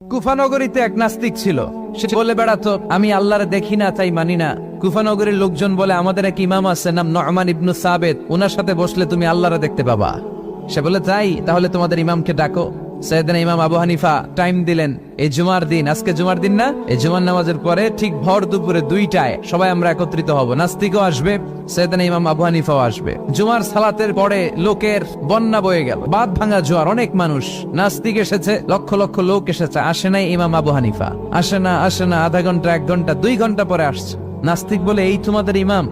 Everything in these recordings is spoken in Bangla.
কুফানগরীতে এক নাস্তিক ছিল। সে বলে বেড়াতো, আমি আল্লাহরে দেখি না তাই মানি না। কুফানগরীর লোকজন বলে, আমাদের এক ইমাম আছে নাম নু'মান ইবনে সাবিত, ওনার সাথে বসলে তুমি আল্লাহরে দেখতে পাবা। সে বলে, তাই তাহলে তোমাদের ইমামকে ডাকো। সাইয়েদনা ইমাম আবু হানিফা টাইম দিলেন, এই জুমার দিন, আজকে জুমার দিন না, এই জুমার নামাজের পরে ঠিক ভর দুপুরে 2টায় সবাই আমরা একত্রিত হব। নাস্তিকও আসবে, সাইয়েদনা ইমাম আবু হানিফাও আসবে। জুমার সালাতের পরে লোকের বন্যা বয়ে গেল, বাঁধ ভাঙা জোয়ার, অনেক মানুষ। নাস্তিক এসেছে, লক্ষ লক্ষ লোক এসেছে, আসে নাই ইমাম আবু হানিফা। আসে না আধা ঘন্টা, 1 ঘন্টা, 2 ঘন্টা পরে আসছে। নাস্তিক বলে, এই তোমাদের ইমাম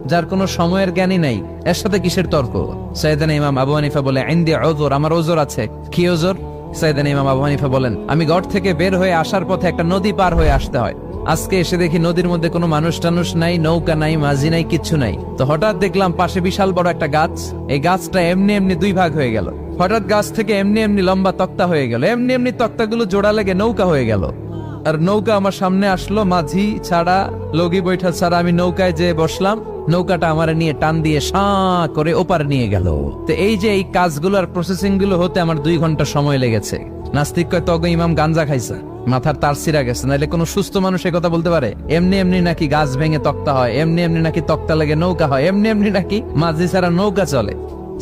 যার কোনো সময়ের জ্ঞানই নাই, এর সাথে কিসের তর্ক? সাইয়েদনা ইমাম আবু হানিফা বলে, ইনদি উযর, আমার ওজর আছে। কি ওজর? সাইয়েদনা ইমাম আবু হানিফা বলেন, আমি ঘর থেকে বের হয়ে আসার পথে একটা নদী পার হয়ে আসতে হয়। আজকে এসে দেখি নদীর মধ্যে কোনো মানুষ টানুষ নাই, নৌকা নাই, মাঝি নাই, কিচ্ছু নাই। তো হঠাৎ দেখলাম পাশে বিশাল বড় একটা গাছ। এই গাছটা এমনি এমনি 2 ভাগ হয়ে গেল। হঠাৎ গাছ থেকে এমনি এমনি লম্বা তক্তা হয়ে গেল। এমনি এমনি তক্তাগুলো জোড়া লেগে নৌকা হয়ে গেল। আর নৌকা আমার সামনে আসলো, মাঝি ছাড়া, লগি বৈঠা ছাড়া। আমি নৌকায় যেয়ে বসলাম, নৌকাটা আমার নিয়ে টান দিয়ে সাঁ করে ওপার নিয়ে গেল। তো এই যে এই কাজগুলো আর প্রসেসিং গুলো হতে আমার 2 ঘন্টা সময় লেগেছে। নাস্তিক কয়, তবে ইমাম গাঞ্জা খাইছে, মাথার তার ছিঁড়া গেছে, নাহলে কোনো সুস্থ মানুষ কথা বলতে পারে? এমনি এমনি নাকি গাছ ভেঙে তক্তা হয়, এমনি এমনি নাকি তক্তা লেগে নৌকা হয়, এমনি এমনি নাকি মাঝি ছাড়া নৌকা চলে।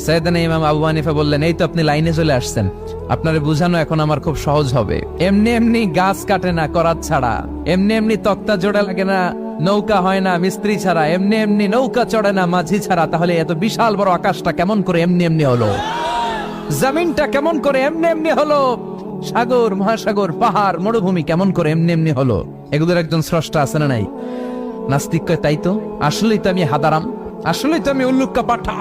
সাইয়েদনা ইমাম আবু হানিফা বললেন, এই তো আপনি লাইনে চলে আসছেন, আপনারে বুঝানো এখন আমার খুব সহজ হবে। এমনি এমনি গাছ কাটে না করাত ছাড়া, এমনি এমনি তক্তা জোড়া লাগে না, নৌকা হয় না মিস্ত্রি ছাড়া, এমনি এমনি নৌকা চড়ে না মাঝি ছাড়া। তাহলে এত বিশাল বড় আকাশটা কেমন করে এমনি এমনি হলো? জমিনটা কেমন করে এমনি এমনি হলো? সাগর, মহাসাগর, পাহাড়, মরুভূমি কেমন করে এমনি এমনি হলো? এগুলোর একজন স্রষ্টা আছে না নাই? নাস্তিক কয়, তাই তো, আসলেই তো আমি হাদারাম, আসলেই তো আমি উল্লুক্কা পাঠা।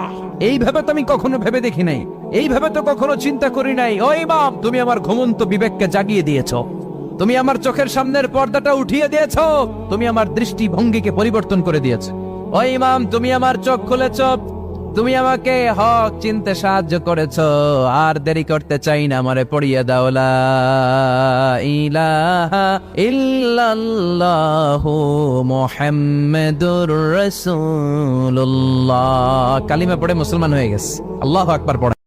এইভাবে তো আমি কখনো ভেবে দেখি নাই, এইভাবে তো কখনো চিন্তা করি নাই। ও ইমাম, তুমি আমার ঘুমন্ত বিবেককে জাগিয়ে দিয়েছো, তুমি আমার চোখের সামনের পর্দাটা উঠিয়ে দিয়েছো, তুমি আমার দৃষ্টিভঙ্গিকে পরিবর্তন করে দিয়েছো। ও ইমাম, তুমি আমার চোখ খুলেছ, তুমি আমাকে হক চিনতে সাহায্য করেছো। আর দেরি করতে চাই না, আমারে পড়িয়ে দাও লা ইলাহা ইল্লাল্লাহু মুহাম্মাদুর রাসূলুল্লাহ। কালিমা পড়ে মুসলমান হয়ে গেছে। আল্লাহু আকবার পড়ে।